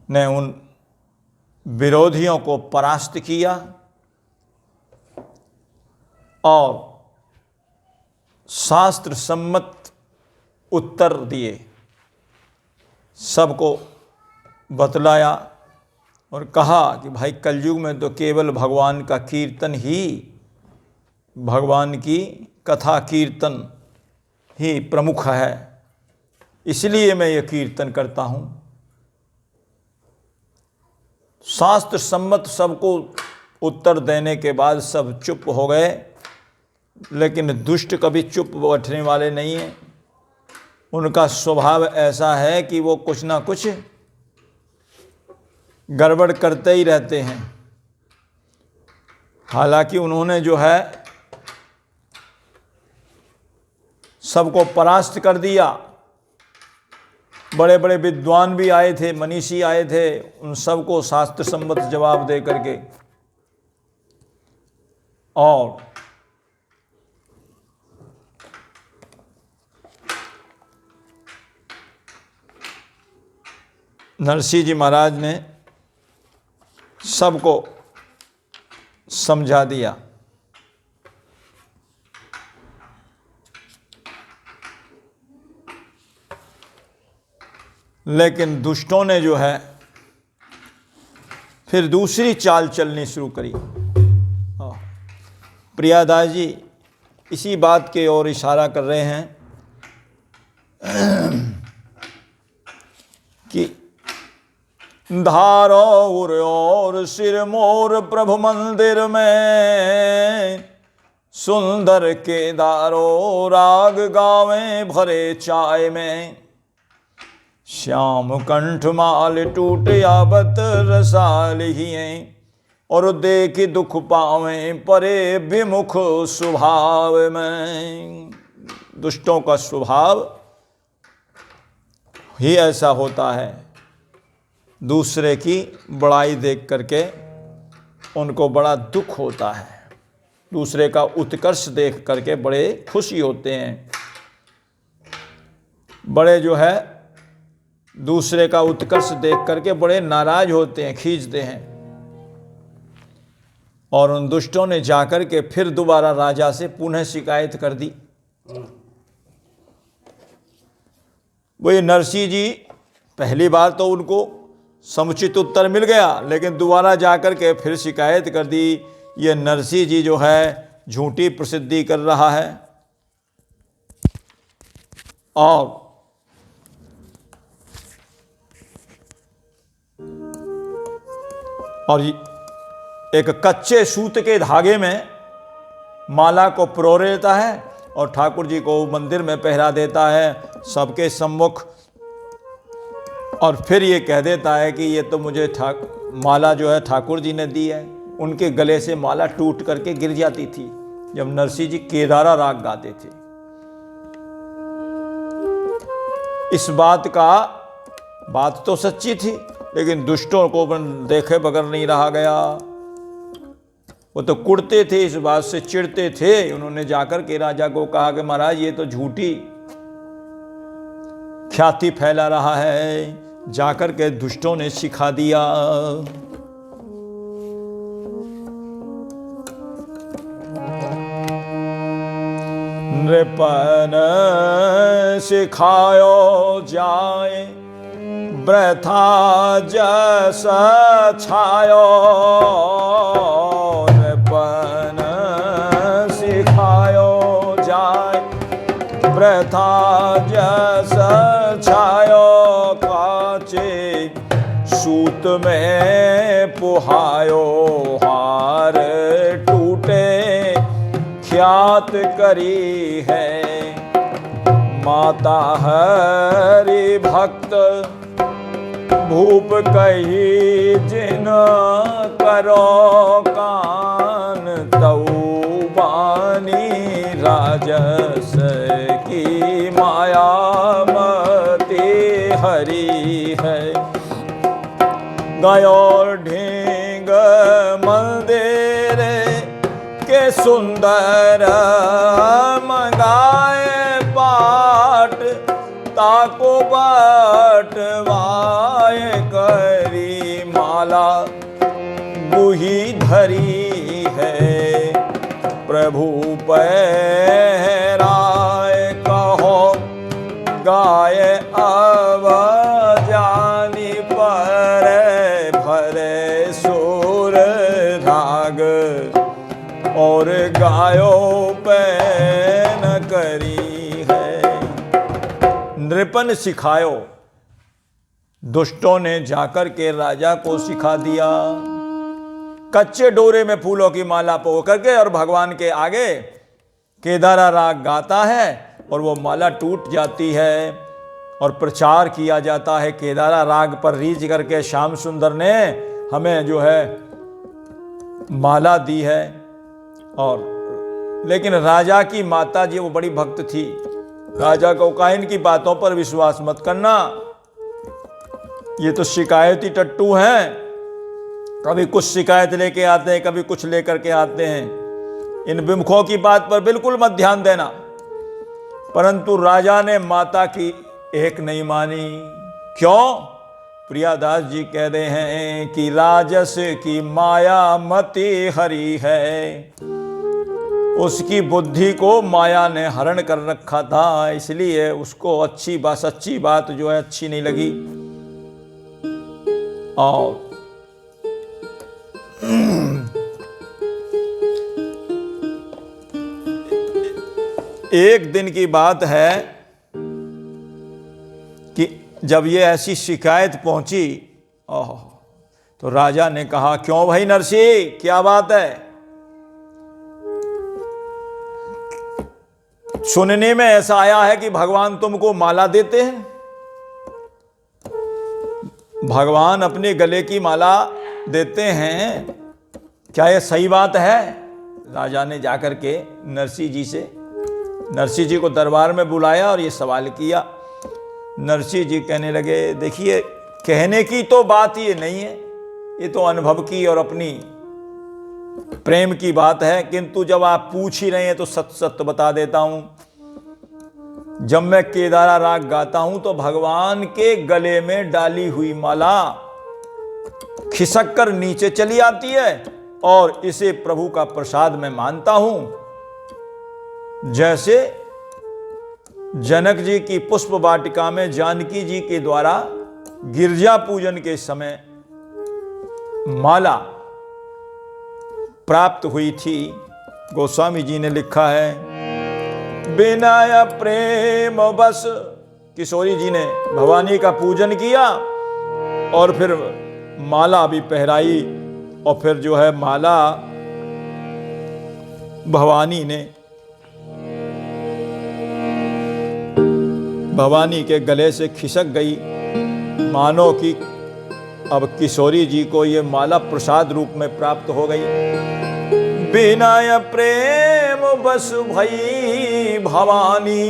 ने उन विरोधियों को परास्त किया और शास्त्र सम्मत उत्तर दिए, सबको बतलाया और कहा कि भाई कलयुग में तो केवल भगवान का कीर्तन ही, भगवान की कथा कीर्तन ही प्रमुख है, इसलिए मैं ये कीर्तन करता हूँ। शास्त्र सम्मत सबको उत्तर देने के बाद सब चुप हो गए, लेकिन दुष्ट कभी चुप बैठने वाले नहीं हैं। उनका स्वभाव ऐसा है कि वो कुछ ना कुछ गड़बड़ करते ही रहते हैं। हालांकि उन्होंने जो है सबको परास्त कर दिया। बड़े बड़े विद्वान भी आए थे, मनीषी आए थे, उन सबको शास्त्र सम्मत जवाब दे करके और नरसिंह जी महाराज ने सबको समझा दिया। लेकिन दुष्टों ने जो है फिर दूसरी चाल चलनी शुरू करी। प्रियादास जी इसी बात के ओर इशारा कर रहे हैं कि धारो उर और सिर मोर प्रभु मंदिर में, सुंदर केदारो राग गावें भरे चाय में, श्याम कंठ माल टूट यावत रसाल हिए, और देख दुख पावें परे विमुख स्वभाव में। दुष्टों का स्वभाव ही ऐसा होता है, दूसरे की बड़ाई देख करके उनको बड़ा दुख होता है, दूसरे का उत्कर्ष देख करके बड़े खुशी होते हैं। बड़े जो है दूसरे का उत्कर्ष देख करके बड़े नाराज होते हैं, खींचते हैं। और उन दुष्टों ने जाकर के फिर दोबारा राजा से पुनः शिकायत कर दी। वही नरसिंह जी पहली बार तो उनको समुचित उत्तर मिल गया, लेकिन दोबारा जाकर के फिर शिकायत कर दी, ये नरसिंह जी जो है झूठी प्रसिद्धि कर रहा है और एक कच्चे सूत के धागे में माला को पिरो लेता है और ठाकुर जी को मंदिर में पहरा देता है सबके सम्मुख, और फिर ये कह देता है कि ये तो मुझे माला जो है ठाकुर जी ने दी है। उनके गले से माला टूट करके गिर जाती थी जब नरसिंह जी केदारा राग गाते थे। इस बात तो सच्ची थी, लेकिन दुष्टों को देखे बगैर नहीं रहा गया। वो तो कुड़ते थे, इस बात से चिढ़ते थे। उन्होंने जाकर के राजा को कहा कि महाराज ये तो झूठी ख्याति फैला रहा है। जाकर के दुष्टों ने सिखा दिया। नृपन सिखायो जाए वृथा जस छायो, नृपन सिखायो जाए वृथा जस छायो, काचे सूत में पुहायो हार टूटे ख्यात करी है। माता हरि भक्त भूप कही जिन करो कान, तऊ बानी राजस की माया मती हरी है। गयो ढींग मंदिर के सुंदर मंगाए पाट, ताको बटवाए करी माला गुही धरी है, प्रभु पहराए कहो गाय अब जानी पर भरे सुर राग, और गायो पे न करी है। नृपन सिखायो, दुष्टों ने जाकर के राजा को सिखा दिया। कच्चे डोरे में फूलों की माला पो करके और भगवान के आगे केदारा राग गाता है और वो माला टूट जाती है और प्रचार किया जाता है केदारा राग पर रीझ करके श्याम सुंदर ने हमें जो है माला दी है। और लेकिन राजा की माता जी वो बड़ी भक्त थी। राजा को कहा इनकी बातों पर विश्वास मत करना, ये तो शिकायती टट्टू हैं, कभी कुछ शिकायत लेके आते हैं, कभी कुछ लेकर के आते हैं। इन विमुखों की बात पर बिल्कुल मत ध्यान देना। परंतु राजा ने माता की एक नहीं मानी। क्यों? प्रियादास जी कह रहे हैं कि राजस की माया मति हरी है, उसकी बुद्धि को माया ने हरण कर रखा था, इसलिए उसको अच्छी बात सच्ची बात जो है अच्छी नहीं लगी। और एक दिन की बात है कि जब ये ऐसी शिकायत पहुंची तो राजा ने कहा क्यों भाई नरसी, क्या बात है? सुनने में ऐसा आया है कि भगवान तुमको माला देते हैं, भगवान अपने गले की माला देते हैं, क्या यह सही बात है? राजा ने जाकर के नरसिंह जी को दरबार में बुलाया और ये सवाल किया। नरसिंह जी कहने लगे देखिए, कहने की तो बात ये नहीं है, ये तो अनुभव की और अपनी प्रेम की बात है, किंतु जब आप पूछ ही रहे हैं तो सत्य सत्य बता देता हूं। जब मैं केदारा राग गाता हूं तो भगवान के गले में डाली हुई माला खिसक कर नीचे चली आती है और इसे प्रभु का प्रसाद मैं मानता हूं। जैसे जनक जी की पुष्प वाटिका में जानकी जी के द्वारा गिरजा पूजन के समय माला प्राप्त हुई थी। गोस्वामी जी ने लिखा है बिना प्रेम बस, किशोरी जी ने भवानी का पूजन किया और फिर माला भी पहराई और फिर जो है माला भवानी के गले से खिसक गई, मानो कि अब किशोरी जी को ये माला प्रसाद रूप में प्राप्त हो गई। बिना प्रेम बस भई भवानी,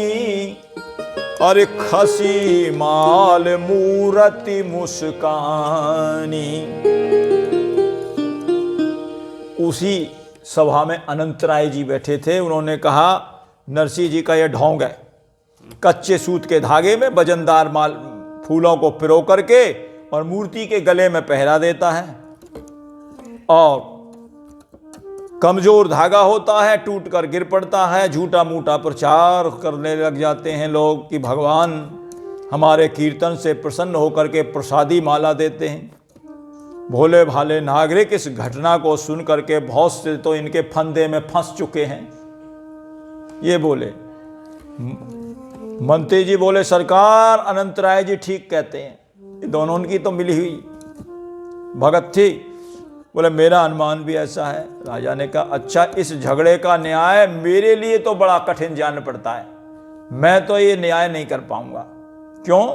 अरे खसी माल मूरति मुस्कानी। उसी सभा में अनंतराय जी बैठे थे। उन्होंने कहा नरसिंह जी का यह ढोंग है, कच्चे सूत के धागे में वजनदार माल फूलों को पिरो करके और मूर्ति के गले में पहरा देता है, और कमजोर धागा होता है, टूट कर गिर पड़ता है। झूठा मूठा प्रचार करने लग जाते हैं लोग कि भगवान हमारे कीर्तन से प्रसन्न होकर के प्रसादी माला देते हैं। भोले भाले नागरिक इस घटना को सुन करके बहुत से तो इनके फंदे में फंस चुके हैं। ये बोले, मंत्री जी बोले सरकार अनंतराय जी ठीक कहते हैं, ये दोनों उनकी तो मिली हुई भगत थी। बोले मेरा अनुमान भी ऐसा है। राजा ने कहा अच्छा, इस झगड़े का न्याय मेरे लिए तो बड़ा कठिन जान पड़ता है, मैं तो ये न्याय नहीं कर पाऊंगा। क्यों?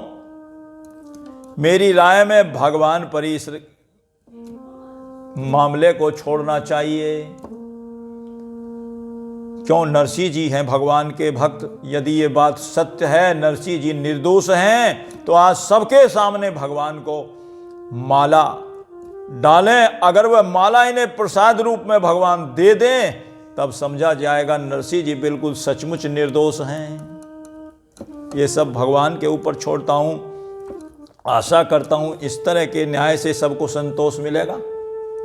मेरी राय में भगवान पर इस मामले को छोड़ना चाहिए। क्यों? नरसिंह जी हैं भगवान के भक्त। यदि ये बात सत्य है, नरसिंह जी निर्दोष हैं, तो आज सबके सामने भगवान को माला डालें। अगर वह माला इन्हें प्रसाद रूप में भगवान दे दें, तब समझा जाएगा नरसिंह जी बिल्कुल सचमुच निर्दोष हैं। ये सब भगवान के ऊपर छोड़ता हूं। आशा करता हूँ इस तरह के न्याय से सबको संतोष मिलेगा।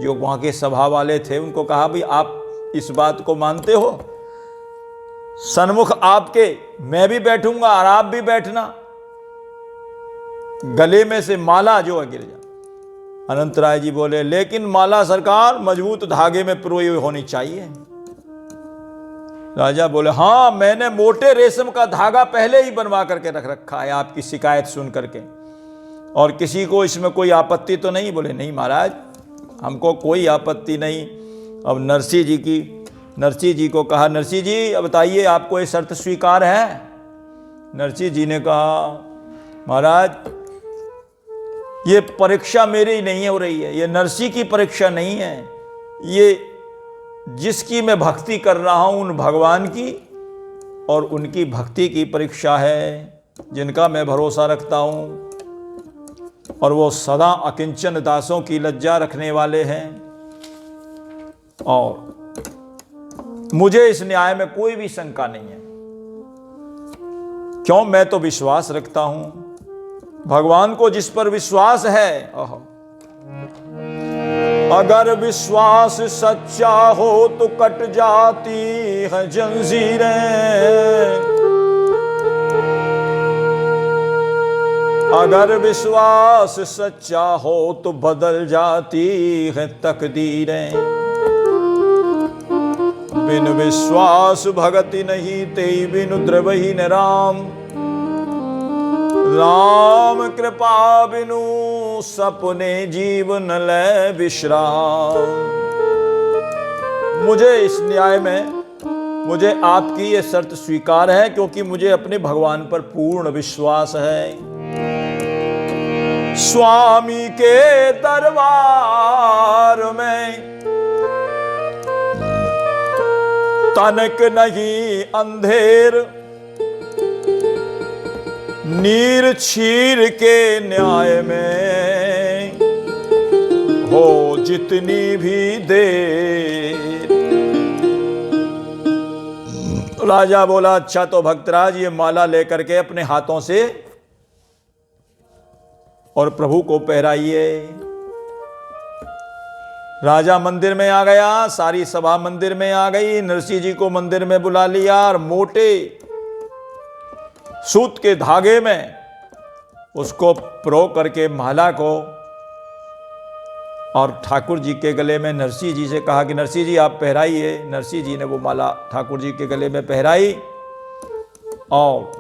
जो वहाँ के सभा वाले थे उनको कहा भी आप इस बात को मानते हो, सन्मुख आपके मैं भी बैठूंगा और आप भी बैठना, गले में से माला जो है गिर जा। अनंत राय जी बोले लेकिन माला सरकार मजबूत धागे में पिरोई हुई होनी चाहिए। राजा बोले हाँ, मैंने मोटे रेशम का धागा पहले ही बनवा करके रख रखा है आपकी शिकायत सुन करके, और किसी को इसमें कोई आपत्ति तो नहीं? बोले नहीं महाराज, हमको कोई आपत्ति नहीं। अब नरसिंह जी को कहा, नरसिंह जी अब बताइए आपको ये शर्त स्वीकार है? नरसिंह जी ने कहा महाराज ये परीक्षा मेरी नहीं हो रही है, ये नरसिंह की परीक्षा नहीं है, ये जिसकी मैं भक्ति कर रहा हूं उन भगवान की और उनकी भक्ति की परीक्षा है, जिनका मैं भरोसा रखता हूं, और वो सदा अकिंचन दासों की लज्जा रखने वाले हैं, और मुझे इस न्याय में कोई भी शंका नहीं है। क्यों? मैं तो विश्वास रखता हूं भगवान को, जिस पर विश्वास है। अगर विश्वास सच्चा हो तो कट जाती है जंजीरें, अगर विश्वास सच्चा हो तो बदल जाती है तकदीरें। बिन विश्वास भगति नहीं तेई बिनु द्रवही न राम, राम कृपा बिनु सपने जीवन ले विश्राम। मुझे इस न्याय में मुझे आपकी ये शर्त स्वीकार है, क्योंकि मुझे अपने भगवान पर पूर्ण विश्वास है। स्वामी के दरबार में तनक नहीं अंधेर, नीर छीर के न्याय में हो जितनी भी देर। राजा बोला अच्छा तो भक्तराज ये माला लेकर के अपने हाथों से और प्रभु को पहराइए। राजा मंदिर में आ गया, सारी सभा मंदिर में आ गई, नरसिंह जी को मंदिर में बुला लिया और मोटे सूत के धागे में उसको पिरो करके माला को, और ठाकुर जी के गले में नरसिंह जी से कहा कि नरसिंह जी आप पहराइए। नरसिंह जी ने वो माला ठाकुर जी के गले में पहराई, और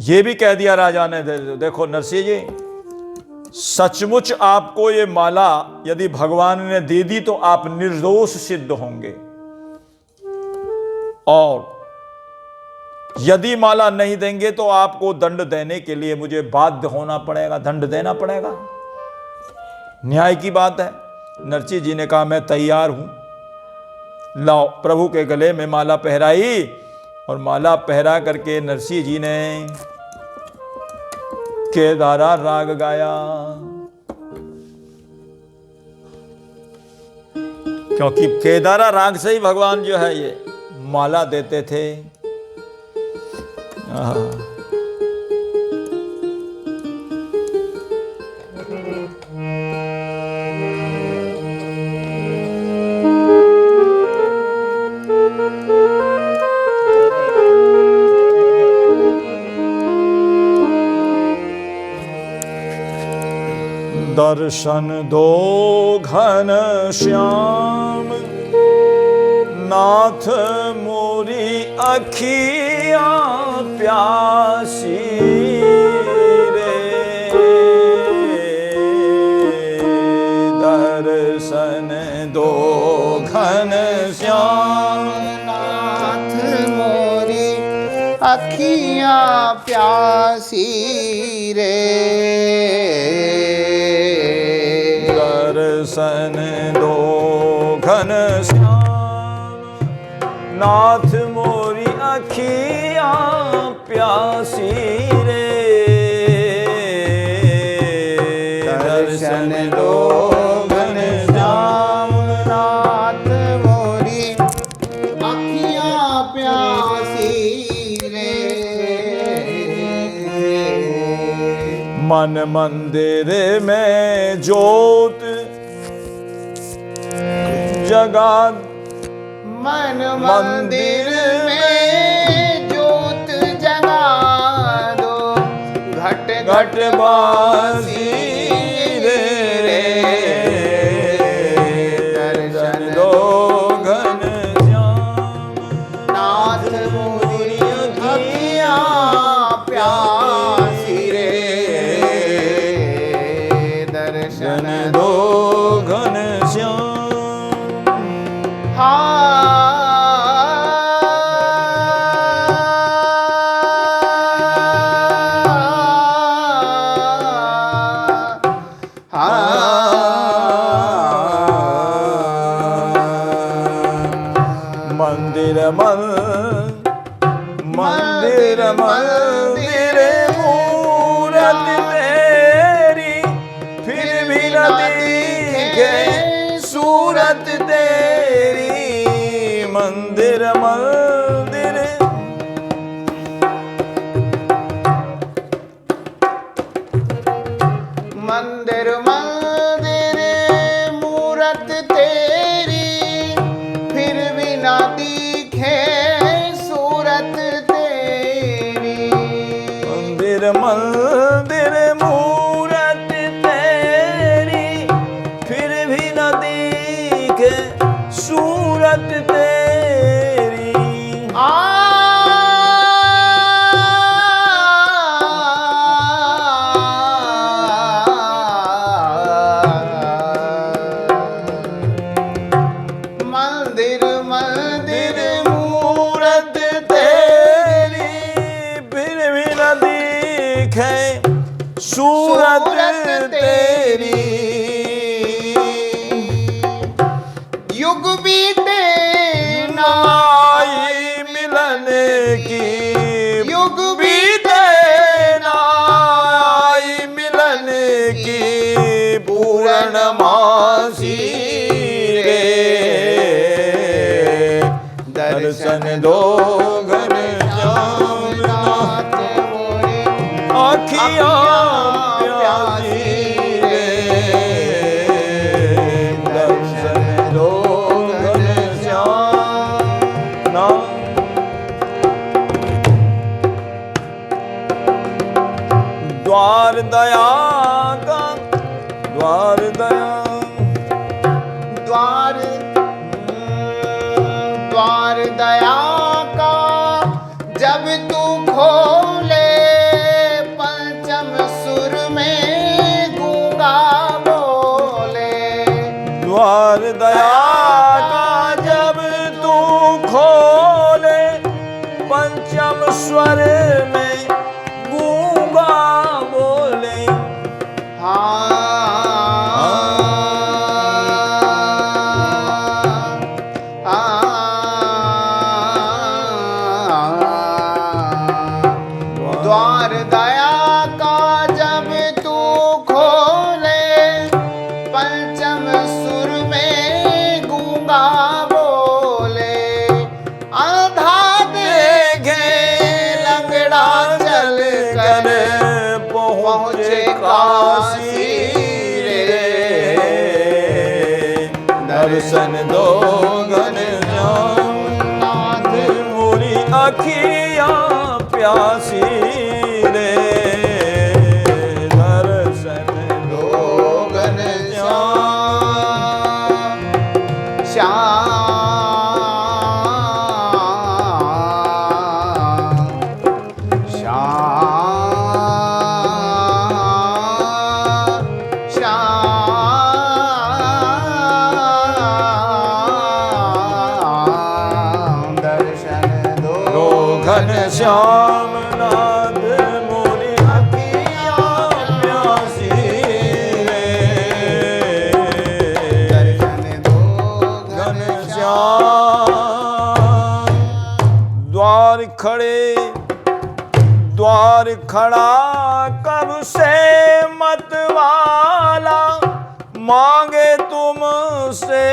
ये भी कह दिया राजा ने, देखो नरसिंह जी सचमुच आपको ये माला यदि भगवान ने दे दी तो आप निर्दोष सिद्ध होंगे, और यदि माला नहीं देंगे तो आपको दंड देने के लिए मुझे बाध्य होना पड़ेगा, दंड देना पड़ेगा। न्याय की बात है। नरसिंह जी ने कहा मैं तैयार हूं। लाओ, प्रभु के गले में माला पहराई, और माला पहरा करके नरसिंह जी ने केदारा राग गाया, क्योंकि केदारा राग से ही भगवान जो है ये माला देते थे। दर्शन दो घन श्याम नाथ मोरी अखियां प्यासी रे, दर्शन दो घन श्याम नाथ मोरी अखियां प्यासी रे, दर्शन दो घन श्याम नाथ मोरी अखियां प्यासी रे, दर्शन दो घन श्याम नाथ मोरी अखियां प्यासी रे, मन मंदिर में ज्योत जगा मन मंदिर में ज्योत जगा दो, घट घट बासी रे दर्शन दो घन श्याम नाथ मोरी अखियाँ प्यासी रे, दर्शन दो घन श्याम। मंदिर मंदिर मंदिर मूरत तेरी, फिर भी न दिखे सूरत तेरी। मंदिर मंदिर मंदिर मंदिर मूरत तेरी, फिर भी ना दिखे सूरत तेरी। मंदिर मंदिर मूरत तेरी, फिर भी न दिखे सूरत तेरी। मंदिर मंदिर मूरत तेरी, फिर भी न दिखे सूरत तेरी। युग बीते नाई मिलन की, युग बीते नाई मिलन की पूर्णमासी रे। दर्शन दो घन श्याम नाथ मोरे अखियाँ प्यासी रे। दर्शन दो घन श्याम नाथ। द्वार दया का द्वार दया, द्वार द्वार दया का जब तू खोले, पंचम सुर में गूंगा बोले। द्वार दया का जब तू खोले, पंचम स्वर में गूंगा बोले। द्वार दया का जब तू खोले, पंचम सुर में गूंगा बोले। अंधा देखे लंगड़ा चल कर पहुँचे काशी रे। दर्शन दो घन श्याम नाथ मोरी अखियाँ प्यासी रे। दर्शन दो घन श्याम घन श्याम नाथ मोरी अखियाँ प्यासी रे। दर्शन दो घन श्याम। द्वार खड़े द्वार खड़ा कब से मतवाला, मांगे तुमसे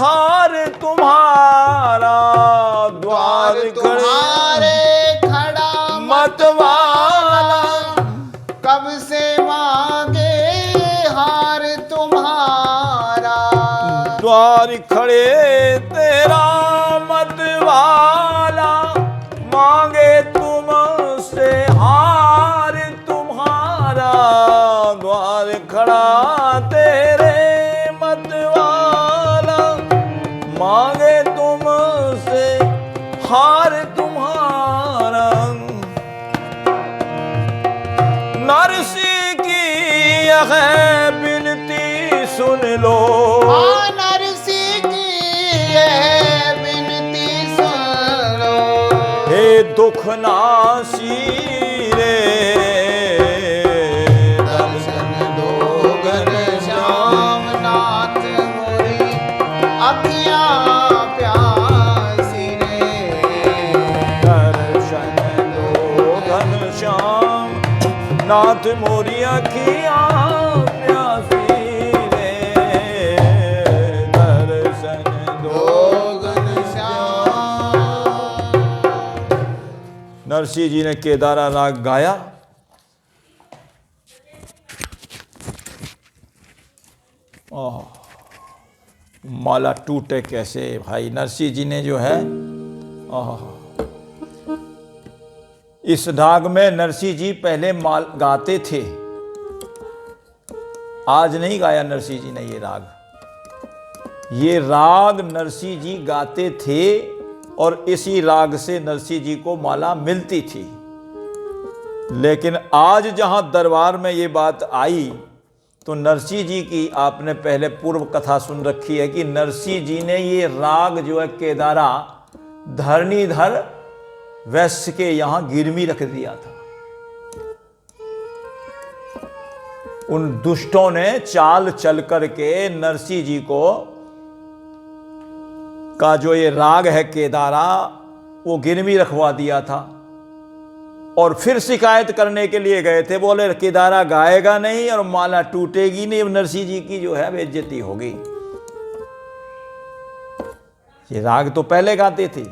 हार तुम्हारा। द्वार तुम्हारे खड़ा मतवाला कब से मां तुम्हारा। द्वार खड़े तेरा मतवाला, मांगे तुमसे हार तुम्हारा। द्वार खड़ा तेरे मतवाला, मांगे तुमसे हार तुम्हारा। नरसी की यह बिनती सुन लो, नरसी की यह बिनती सुन लो। हे दुख नासी रे, दर्शन दो घनश्याम नाथ मोरी, अखियाँ प्यासी रे। दर्शन दो घनश्याम नाथ मोरी अखियाँ प्यासी रे। दर्शन दो। नरसिंह जी ने केदारा राग गाया। माला टूटे कैसे भाई। नरसिंह जी ने जो है इस राग में नरसिंह जी पहले माल गाते थे, आज नहीं गाया नरसिंह जी ने ये राग। ये राग नरसिंह जी गाते थे और इसी राग से नरसिंह जी को माला मिलती थी। लेकिन आज जहां दरबार में ये बात आई तो नरसिंह जी की आपने पहले पूर्व कथा सुन रखी है कि नरसिंह जी ने ये राग जो है केदारा धरणीधर वैश्य के यहां गिरवी रख दिया था। उन दुष्टों ने चाल चल करके नरसिंह जी को का जो ये राग है केदारा वो गिरवी रखवा दिया था और फिर शिकायत करने के लिए गए थे। बोले केदारा गाएगा नहीं और माला टूटेगी नहीं, नरसिंह जी की जो है बेइज्जती होगी। ये राग तो पहले गाते थे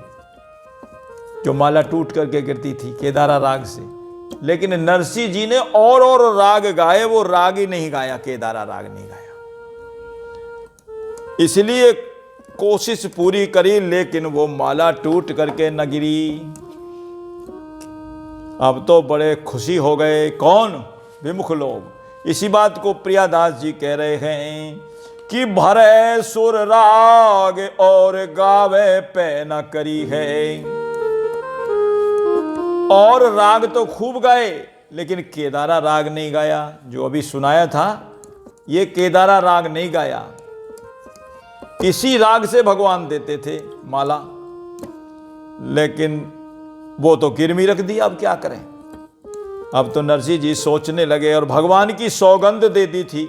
जो माला टूट करके गिरती थी केदारा राग से, लेकिन नरसिंह जी ने और राग गाए, वो राग ही नहीं गाया, केदारा राग नहीं गाया। इसलिए कोशिश पूरी करी लेकिन वो माला टूट करके न गिरी। अब तो बड़े खुशी हो गए कौन, विमुख लोग। इसी बात को प्रियादास जी कह रहे हैं कि भरे सुर राग और गावे पे न करी है। और राग तो खूब गाए लेकिन केदारा राग नहीं गाया। जो अभी सुनाया था ये केदारा राग नहीं गाया। इसी राग से भगवान देते थे माला, लेकिन वो तो गिरवी रख दिया। अब क्या करें। अब तो नरसिंह जी सोचने लगे और भगवान की सौगंध दे दी थी,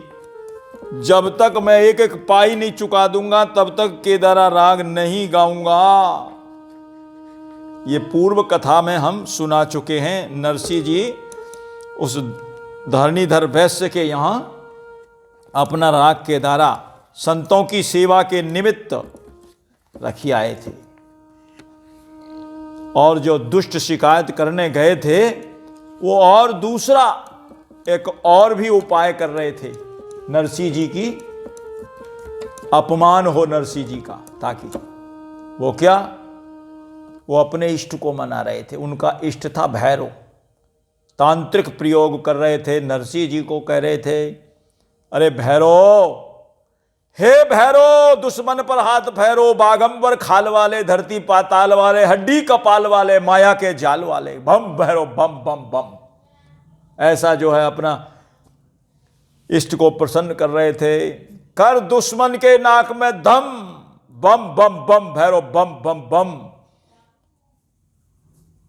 जब तक मैं एक एक पाई नहीं चुका दूंगा तब तक केदारा राग नहीं गाऊंगा। ये पूर्व कथा में हम सुना चुके हैं। नरसिंह जी उस धरणीधर वैश्य के यहां अपना राग केदारा संतों की सेवा के निमित्त रखी आए थे। और जो दुष्ट शिकायत करने गए थे वो और दूसरा एक और भी उपाय कर रहे थे नरसिंह जी की अपमान हो नरसिंह जी का, ताकि वो क्या, वो अपने इष्ट को मना रहे थे। उनका इष्ट था भैरव। तांत्रिक प्रयोग कर रहे थे। नरसिंह जी को कह रहे थे, अरे भैरव, हे भैरव, दुश्मन पर हाथ भैरव, बागंबर खाल वाले, धरती पाताल वाले, हड्डी कपाल वाले, माया के जाल वाले, बम भैरव बम बम बम। ऐसा जो है अपना इष्ट को प्रसन्न कर रहे थे। कर दुश्मन के नाक में दम, बम बम बम भैरव बम बम बम।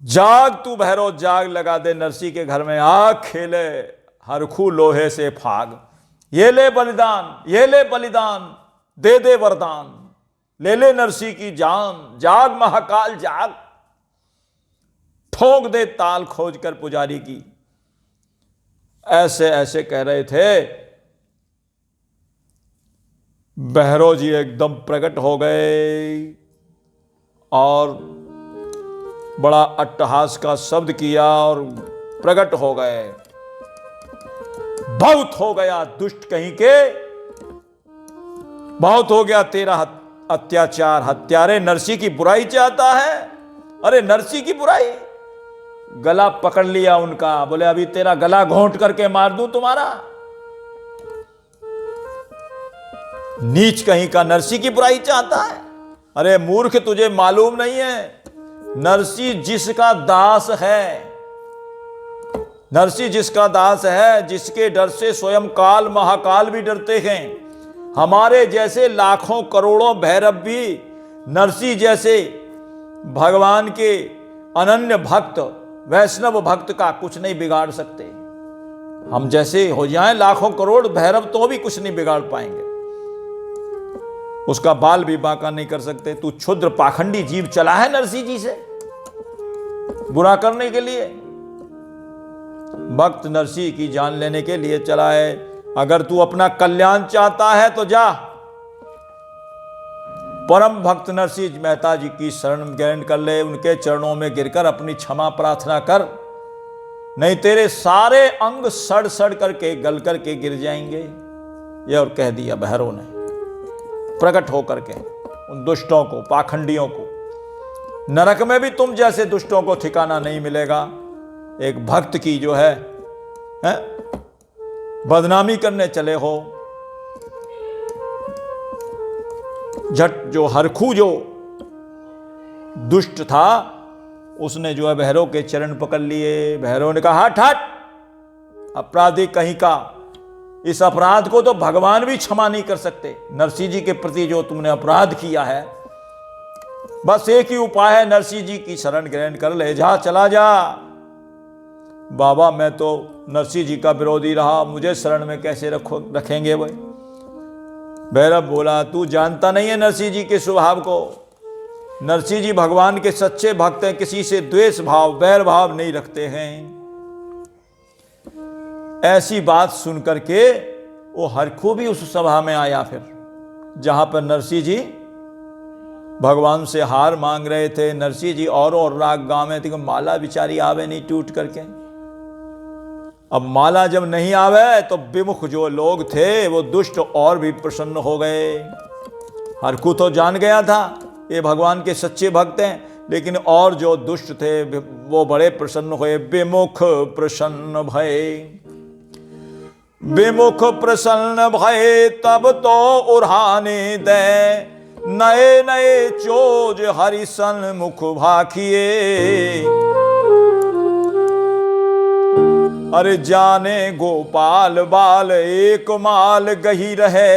जाग तू भैरव जाग, लगा दे नरसिंह के घर में आग खेले, हरखू लोहे से फाग। ये ले बलिदान, ये ले बलिदान, दे दे वरदान, ले ले नरसिंह की जान, जाग महाकाल जाग। ठोक दे ताल खोज कर पुजारी की। ऐसे ऐसे कह रहे थे। भैरव जी एकदम प्रकट हो गए और बड़ा अट्टहास का शब्द किया और प्रकट हो गए। बहुत हो गया दुष्ट कहीं के, बहुत हो गया तेरा अत्याचार, हत्यारे नरसी की बुराई चाहता है। अरे नरसी की बुराई, गला पकड़ लिया उनका, बोले अभी तेरा गला घोंट करके मार दूं तुम्हारा। नीच कहीं का नरसी की बुराई चाहता है। अरे मूर्ख, तुझे मालूम नहीं है नरसी जिसका दास है, नरसी जिसका दास है, जिसके डर से स्वयं काल महाकाल भी डरते हैं। हमारे जैसे लाखों करोड़ों भैरव भी नरसी जैसे भगवान के अनन्य भक्त, वैष्णव भक्त का कुछ नहीं बिगाड़ सकते। हम जैसे हो जाएं लाखों करोड़ भैरव तो भी कुछ नहीं बिगाड़ पाएंगे, उसका बाल भी बांका नहीं कर सकते। तू क्षुद्र पाखंडी जीव चला है नरसी जी से बुरा करने के लिए, भक्त नरसी की जान लेने के लिए चला है। अगर तू अपना कल्याण चाहता है तो जा, परम भक्त नरसी मेहता जी की शरण ग्रहण कर ले, उनके चरणों में गिरकर अपनी क्षमा प्रार्थना कर, नहीं तेरे सारे अंग सड़ सड़ करके गल करके गिर जाएंगे। ये और कह दिया भैरव ने प्रकट होकर के उन दुष्टों को, पाखंडियों को। नरक में भी तुम जैसे दुष्टों को ठिकाना नहीं मिलेगा। एक भक्त की जो है बदनामी करने चले हो। झट जो हरखू जो दुष्ट था उसने जो है भैरव के चरण पकड़ लिए। भैरव ने कहा हट हट, अपराधी कहीं का, इस अपराध को तो भगवान भी क्षमा नहीं कर सकते। नरसिंह जी के प्रति जो तुमने अपराध किया है, बस एक ही उपाय है, नरसिंह जी की शरण ग्रहण कर ले, जा चला जा। बाबा मैं तो नरसिंह जी का विरोधी रहा, मुझे शरण में कैसे रखेंगे भाई। भैरव बोला तू जानता नहीं है नरसिंह जी के स्वभाव को। नरसिंह जी भगवान के सच्चे भक्त हैं, किसी से द्वेष भाव बैर भाव नहीं रखते हैं। ऐसी बात सुनकर के वो हरखू भी उस सभा में आया, फिर जहां पर नरसिंह जी भगवान से हार मांग रहे थे। नरसिंह जी और राग गावे थे, माला बिचारी आवे नहीं टूट करके। अब माला जब नहीं आवे तो विमुख जो लोग थे वो दुष्ट और भी प्रसन्न हो गए। हरखू तो जान गया था ये भगवान के सच्चे भक्त हैं, लेकिन और जो दुष्ट थे वो बड़े प्रसन्न हुए। विमुख प्रसन्न भय, विमुख प्रसन्न भय, तब तो उड़ाने दे नए नए चोज हरिसन मुख भाखिए। अरे जाने गोपाल बाल एक माल गही रहे,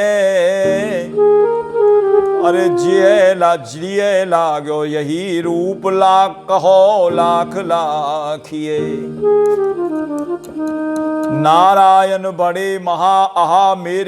अरे जिए लागो यही रूप लाख कहो लाख लाखिए। नारायण बड़े महा आहा मेरे